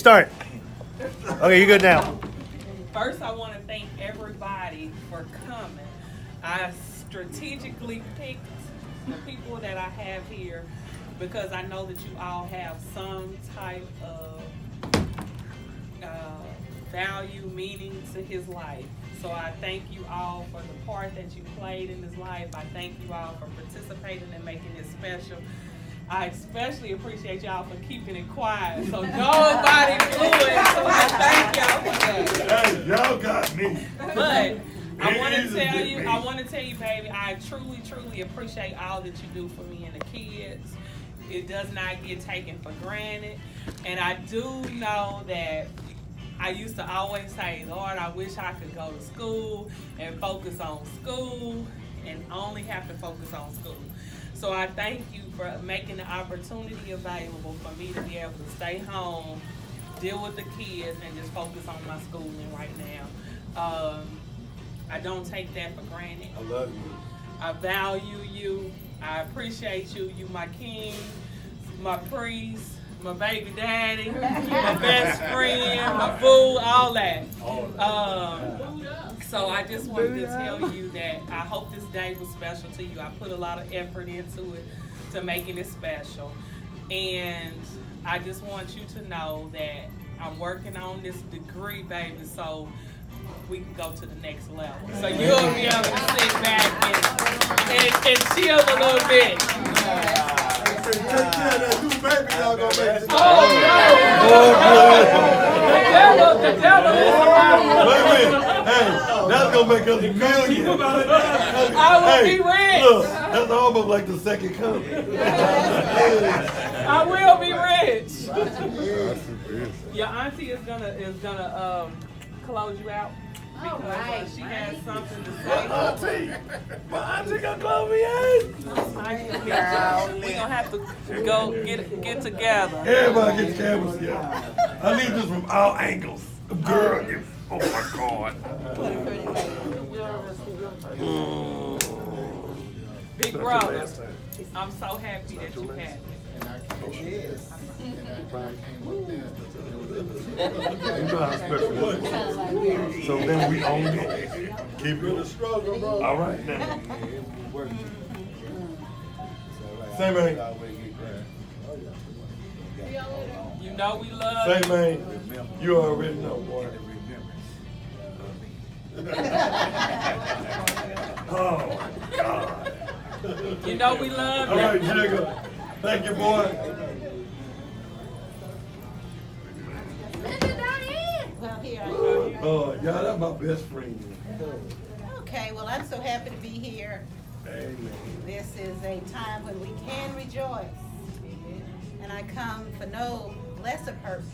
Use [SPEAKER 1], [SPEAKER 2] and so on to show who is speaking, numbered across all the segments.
[SPEAKER 1] Start. Okay, you're good now.
[SPEAKER 2] First, I want to thank everybody for coming. I strategically picked the people that I have here because I know that you all have some type of value, meaning to his life. So I thank you all for the part that you played in his life. I thank you all for participating and making it special. I especially appreciate y'all for keeping it quiet so nobody blew it. So I thank y'all for that.
[SPEAKER 3] Hey, y'all got me.
[SPEAKER 2] But I want to tell you, baby, I truly appreciate all that you do for me and the kids. It does not get taken for granted. And I do know that I used to always say, Lord, I wish I could go to school and focus on school and only have to focus on school. So I thank you for making the opportunity available for me to be able to stay home, deal with the kids, and just focus on my schooling right now. I don't take that for granted.
[SPEAKER 3] I love you.
[SPEAKER 2] I value you. I appreciate you. You my king, my priest, my baby daddy, my best friend, my boo, all that. So I just wanted to tell you that I hope this day was special to you. I put a lot of effort into it to making it special. And I just want you to know that I'm working on this degree, baby, so we can go to the next level. So you'll be able to sit back and chill a little bit.
[SPEAKER 3] Take care of that new baby, y'all gonna make it.
[SPEAKER 2] Oh, no! The devil is alive.
[SPEAKER 3] Wait a minute. Hey, that's gonna make us millions.
[SPEAKER 2] I will be rich.
[SPEAKER 3] Look, that's almost like the second coming.
[SPEAKER 2] I will be rich. Your auntie is gonna close you out because she has something to say.
[SPEAKER 3] My auntie gonna close me out.
[SPEAKER 2] We're gonna have to go get together.
[SPEAKER 3] Everybody get cameras here. I need this from all angles. Girl, oh my God.
[SPEAKER 2] Big brother, I'm so happy that you had me.
[SPEAKER 3] You know how special it is. So then we own it. Keep it a struggle, bro. All right now. Say, man.
[SPEAKER 2] You know we love
[SPEAKER 3] Say, man. You already know, boy. Oh, my God.
[SPEAKER 2] you. You know we love
[SPEAKER 3] All
[SPEAKER 2] you.
[SPEAKER 3] right, Jigga. Thank you, boy.
[SPEAKER 4] Well, here I am.
[SPEAKER 3] Oh, y'all, that's my best friend.
[SPEAKER 4] Okay, well, I'm so happy to be here.
[SPEAKER 3] Amen.
[SPEAKER 4] This is a time when we can rejoice. And I come for no lesser purpose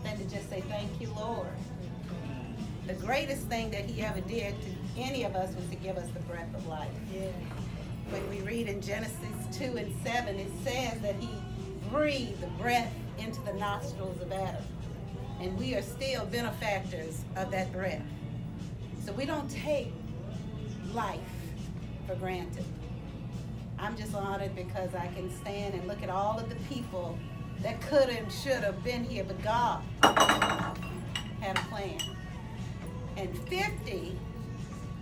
[SPEAKER 4] than to just say thank you, Lord. The greatest thing that he ever did to any of us was to give us the breath of life. When we read in Genesis 2:7, it says that he breathed the breath into the nostrils of Adam. And we are still benefactors of that breath. So we don't take life for granted. I'm just honored because I can stand and look at all of the people that could and should have been here, but God had a plan. And 50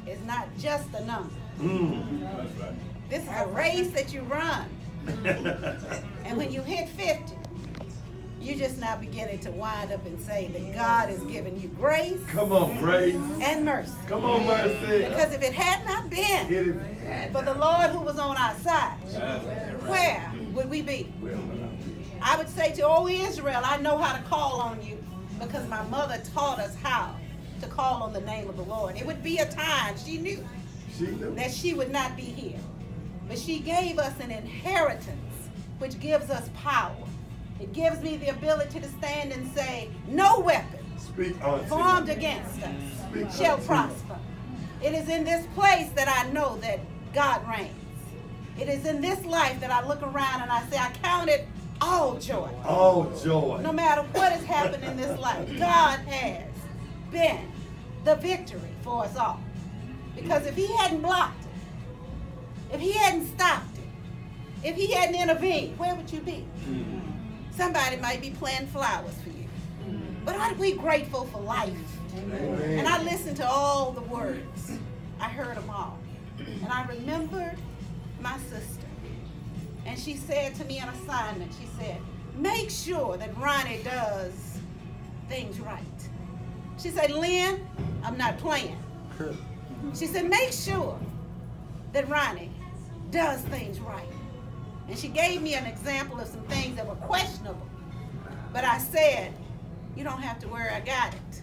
[SPEAKER 4] is not just a number. This is a race that you run. And when you hit 50, you just now beginning to wind up and say that God has given you grace.
[SPEAKER 3] Come on, grace.
[SPEAKER 4] And mercy.
[SPEAKER 3] Come on, mercy.
[SPEAKER 4] Because if it had not been for the Lord who was on our side, where would we be? I would say to, oh Israel, I know how to call on you because my mother taught us how to call on the name of the Lord. It would be a time she knew that she would not be here. But she gave us an inheritance which gives us power. It gives me the ability to stand and say, no weapon formed against us shall prosper. It is in this place that I know that God reigns. It is in this life that I look around and I say, I count it all joy.
[SPEAKER 3] All joy.
[SPEAKER 4] No matter what has happened in this life, God has been the victory for us all. Because if he hadn't blocked it, if he hadn't stopped it, if he hadn't intervened, where would you be? Somebody might be planting flowers for you. But aren't we grateful for life? And I listened to all the words. I heard them all. And I remembered my sister. And she said to me an assignment. She said, make sure that Ronnie does things right. She said, Lynn, I'm not playing. She said, make sure that Ronnie does things right. And she gave me an example of some things that were questionable. But I said, you don't have to worry, I got it.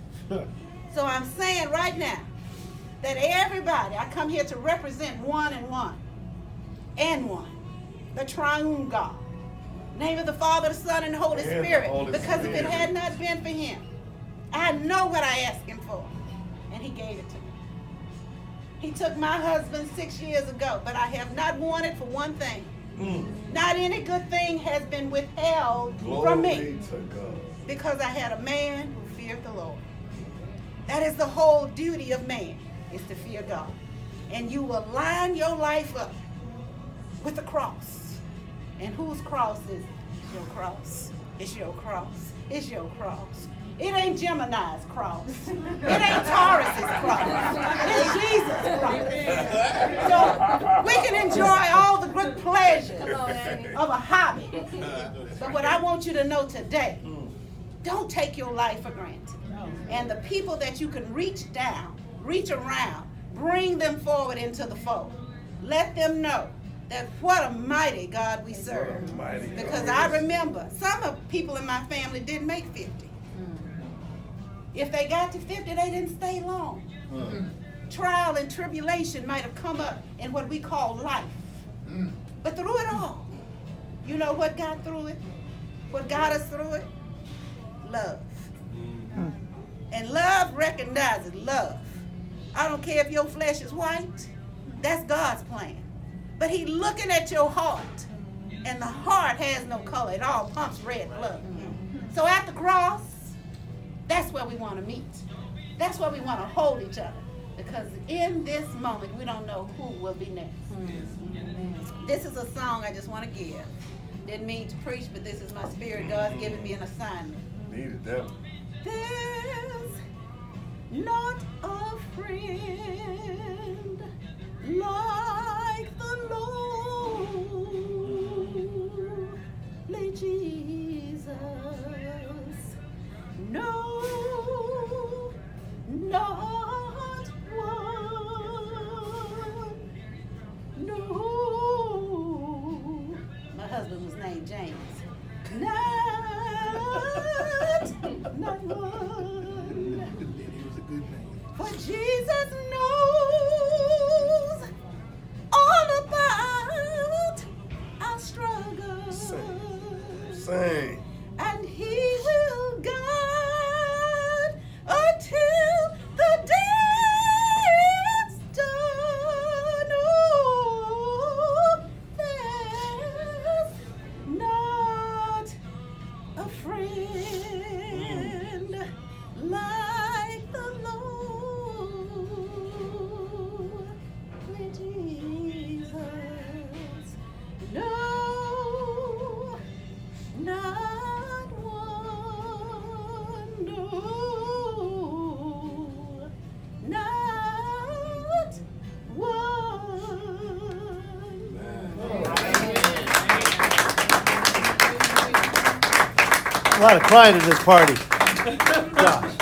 [SPEAKER 4] So I'm saying right now that everybody, I come here to represent one and one, the triune God. Name of the Father, the Son, and the Holy Spirit. Because if it had not been for him, I know what I asked him for. And he gave it to me. He took my husband 6 years ago, but I have not wanted for one thing. Not any good thing has been withheld from me. Because I had a man who feared the Lord. That is the whole duty of man, is to fear God. And you will line your life up with the cross. And whose cross is it? It's your cross. It's your cross. It's your cross. It ain't Gemini's cross. It ain't Taurus's cross. It's Jesus' cross. So we can enjoy all the good pleasures of a hobby. But what I want you to know today, don't take your life for granted. And the people that you can reach down, reach around, bring them forward into the fold. Let them know that what a mighty God we serve. Because I remember some of people in my family didn't make 50. If they got to 50, they didn't stay long. Trial and tribulation might have come up in what we call life. But through it all, you know what got through it? What got us through it? Love. And love recognizes love. I don't care if your flesh is white. That's God's plan. But he's looking at your heart. And the heart has no color. It all pumps red blood. So at the cross, that's where we want to meet. That's where we want to hold each other. Because in this moment, we don't know who will be next. This is a song I just want to give. Didn't mean to preach, but this is my spirit. God's given me an assignment.
[SPEAKER 3] Needed that.
[SPEAKER 4] There's not a friend like the lonely Jesus. No, not one. No. My husband was named James. Not one. For Jesus knows all about our struggles.
[SPEAKER 3] Sing.
[SPEAKER 4] And he will guide until the day is done. Oh, there's not a friend like the lonely Jesus. No, not one. No, not one.
[SPEAKER 1] A lot of crying at this party. Gosh.